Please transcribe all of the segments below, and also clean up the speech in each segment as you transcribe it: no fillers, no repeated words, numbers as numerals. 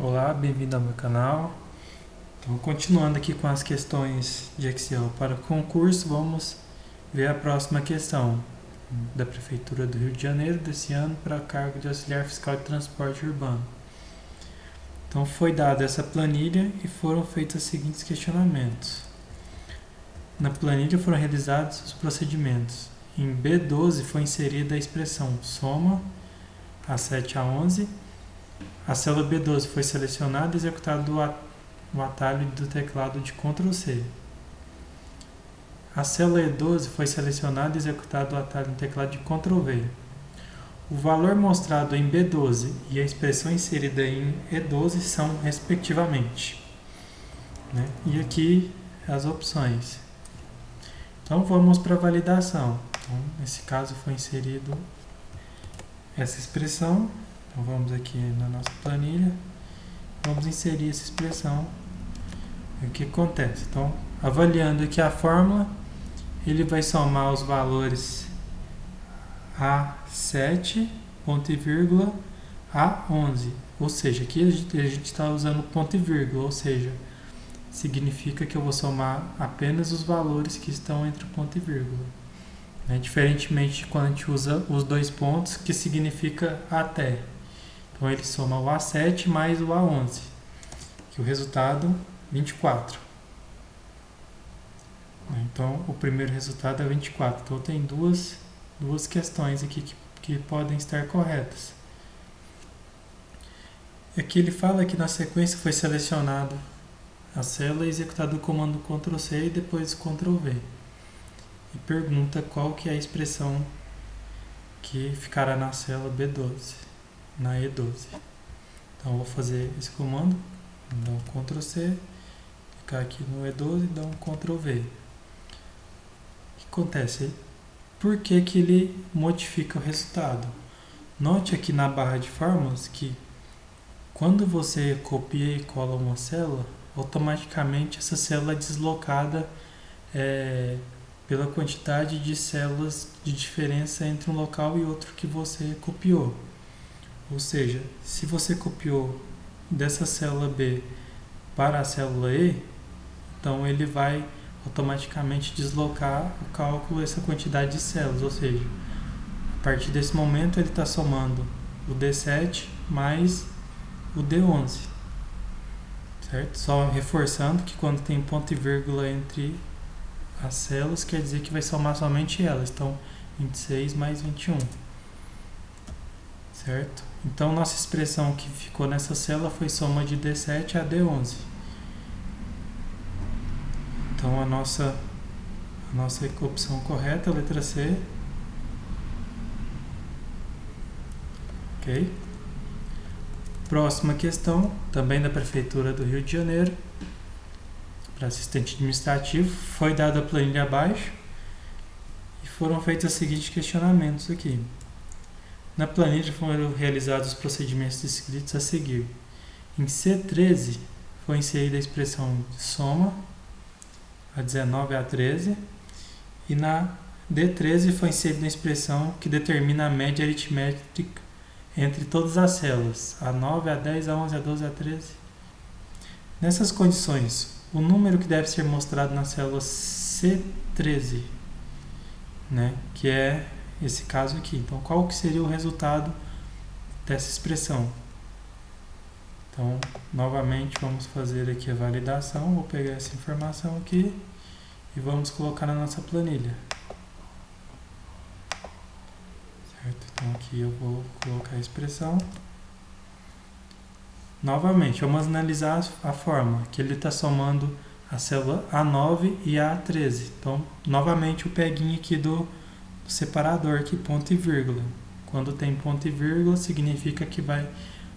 Olá, bem-vindo ao meu canal. Então, continuando aqui com as questões de Excel para concurso, vamos ver a próxima questão da Prefeitura do Rio de Janeiro desse ano para cargo de auxiliar fiscal de transporte urbano. Então, foi dada essa planilha e foram feitos os seguintes questionamentos. Na planilha foram realizados os procedimentos. Em B12 foi inserida a expressão soma A7 a 11. A célula B12 foi selecionada e executado o atalho do teclado de Ctrl C. A célula E12 foi selecionada e executado o atalho do teclado de Ctrl V. O valor mostrado em B12 e a expressão inserida em E12 são respectivamente. E aqui as opções. Então vamos para a validação. Então, nesse caso foi inserido essa expressão. Então vamos aqui na nossa planilha, vamos inserir essa expressão. O que acontece? Então, avaliando aqui a fórmula, ele vai somar os valores A7, ponto e vírgula, A11. Ou seja, aqui a gente está usando ponto e vírgula, ou seja, significa que eu vou somar apenas os valores que estão entre ponto e vírgula. Diferentemente de quando a gente usa os dois pontos, que significa até. Então ele soma o A7 mais o A11, que o resultado 24. Então o primeiro resultado é 24. Então tem duas questões aqui que podem estar corretas. Aqui ele fala que na sequência foi selecionado a célula e executado o comando Ctrl C e depois Ctrl V. E pergunta qual que é a expressão que ficará na célula B12. Na E12. Então eu vou fazer esse comando, dar um Ctrl C, clicar aqui no E12 e dar um Ctrl V. O que acontece? Por que ele modifica o resultado? Note aqui na barra de fórmulas que quando você copia e cola uma célula, automaticamente essa célula é deslocada pela quantidade de células de diferença entre um local e outro que você copiou. Ou seja, se você copiou dessa célula B para a célula E, então ele vai automaticamente deslocar o cálculo essa quantidade de células. Ou seja, a partir desse momento ele está somando o D7 mais o D11. Certo? Só reforçando que quando tem ponto e vírgula entre as células, quer dizer que vai somar somente elas. Então, 26 mais 21. Certo? Então, nossa expressão que ficou nessa célula foi soma de D7 a D11. Então, a nossa opção correta é a letra C. Ok? Próxima questão, também da Prefeitura do Rio de Janeiro. Para assistente administrativo, foi dada a planilha abaixo e foram feitos os seguintes questionamentos aqui. Na planilha foram realizados os procedimentos descritos a seguir. Em C13 foi inserida a expressão de soma, a 19 a 13, e na D13 foi inserida a expressão que determina a média aritmética entre todas as células, a 9, a 10, a 11, a 12, a 13. Nessas condições, o número que deve ser mostrado na célula C13, que é esse caso aqui. Então, qual que seria o resultado dessa expressão? Então, novamente, vamos fazer aqui a validação. Vou pegar essa informação aqui e vamos colocar na nossa planilha. Certo? Então, aqui eu vou colocar a expressão. Novamente, vamos analisar a forma, que ele está somando a célula A9 e A13. Então, novamente, o peguinho aqui do separador, aqui, ponto e vírgula. Quando tem ponto e vírgula, significa que vai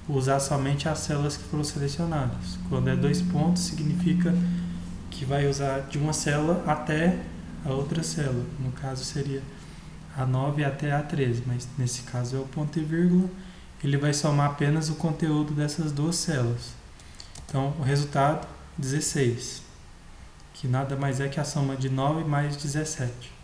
usar somente as células que foram selecionadas. Quando é dois pontos, significa que vai usar de uma célula até a outra célula. No caso, seria A9 até A13, mas nesse caso é o ponto e vírgula. Ele vai somar apenas o conteúdo dessas duas células. Então, o resultado, 16, que nada mais é que a soma de 9 mais 17.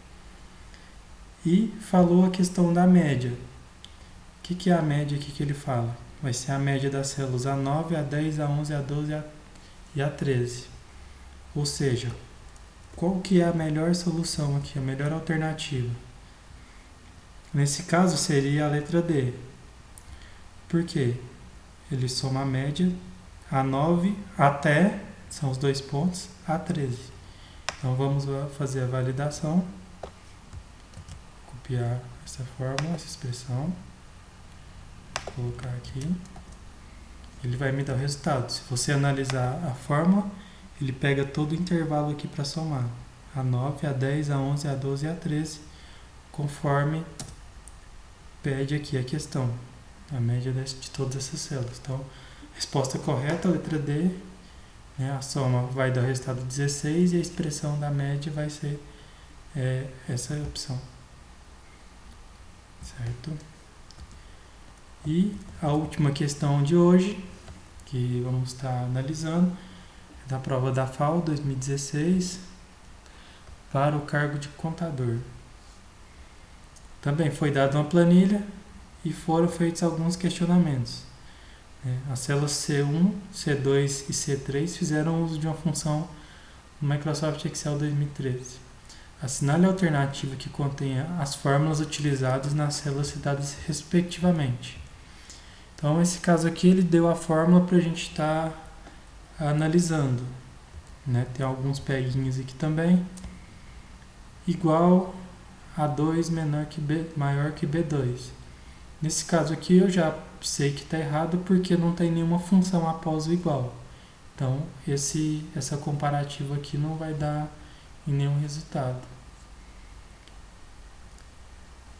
E falou a questão da média. O que é a média aqui que ele fala? vai ser a média das células A9, A10, A11, A12 e A13. Ou seja, qual que é a melhor solução aqui, a melhor alternativa? Nesse caso seria a letra D. Por quê? Ele soma a média A9 até, são os dois pontos, A13. Então vamos fazer a validação. Copiar essa fórmula, essa expressão. Vou colocar aqui. Ele vai me dar o resultado. Se você analisar a fórmula, ele pega todo o intervalo aqui para somar. A9, A10, A11, A12 e A13, conforme pede aqui a questão. A média de todas essas células. Então, resposta correta, letra D. Né, a soma vai dar o resultado 16 e a expressão da média vai ser essa opção. Certo? E a última questão de hoje, que vamos estar analisando, é da prova da FAO 2016, para o cargo de contador. Também foi dada uma planilha e foram feitos alguns questionamentos. As células C1, C2 e C3 fizeram uso de uma função no Microsoft Excel 2013. Assinale a alternativa que contenha as fórmulas utilizadas nas células citadas respectivamente. Então, nesse caso aqui, ele deu a fórmula para a gente estar analisando. Tem alguns peguinhos aqui também. Igual A2 maior que B2. Nesse caso aqui, eu já sei que está errado porque não tem nenhuma função após o igual. Então, essa comparativa aqui não vai dar em nenhum resultado.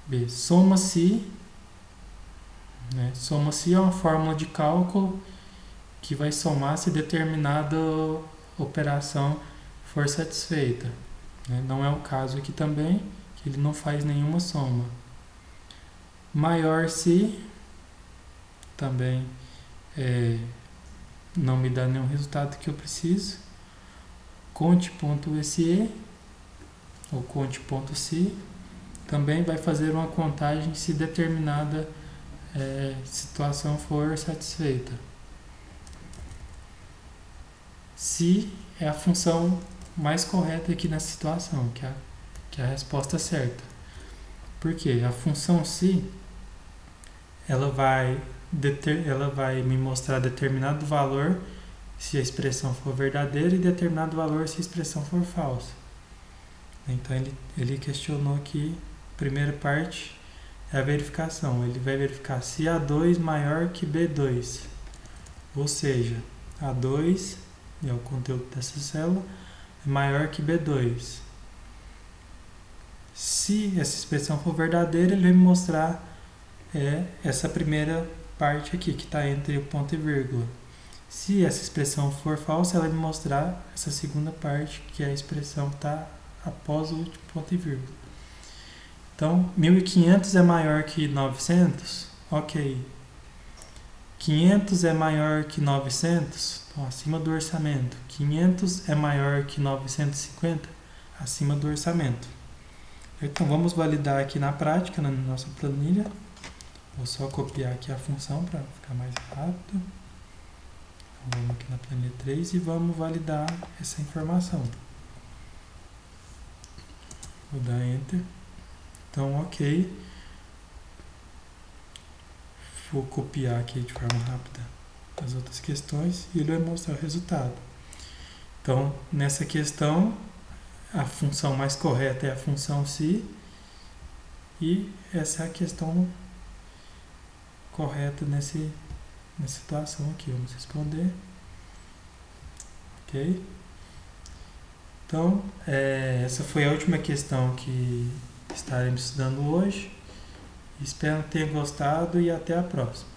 B. Soma-se. Soma-se é uma fórmula de cálculo que vai somar se determinada operação for satisfeita. Não é o caso aqui também, que ele não faz nenhuma soma. Maior se também não me dá nenhum resultado que eu preciso. Conte.se ou conte.se também vai fazer uma contagem se determinada situação for satisfeita. Se é a função mais correta aqui nessa situação, que é a resposta certa. Por quê? A função se ela vai me mostrar determinado valor se a expressão for verdadeira e determinado valor se a expressão for falsa. Então ele questionou aqui, primeira parte é a verificação. Ele vai verificar se A2 maior que B2. Ou seja, A2, é o conteúdo dessa célula, é maior que B2. Se essa expressão for verdadeira, ele vai me mostrar essa primeira parte aqui, que está entre o ponto e vírgula. Se essa expressão for falsa, ela vai me mostrar essa segunda parte, que é a expressão que está após o último ponto e vírgula. Então, 1.500 é maior que 900? Ok. 500 é maior que 900? Então, acima do orçamento. 500 é maior que 950? Acima do orçamento. Então, vamos validar aqui na prática, na nossa planilha. Vou só copiar aqui a função para ficar mais rápido. Então, vamos aqui na planilha 3 e vamos validar essa informação. Vou dar Enter. Então, ok. Vou copiar aqui de forma rápida as outras questões e ele vai mostrar o resultado. Então, nessa questão, a função mais correta é a função se e essa é a questão correta nessa situação aqui. Vamos responder. Ok? Então, essa foi a última questão que estaremos estudando hoje. Espero que tenham gostado e até a próxima.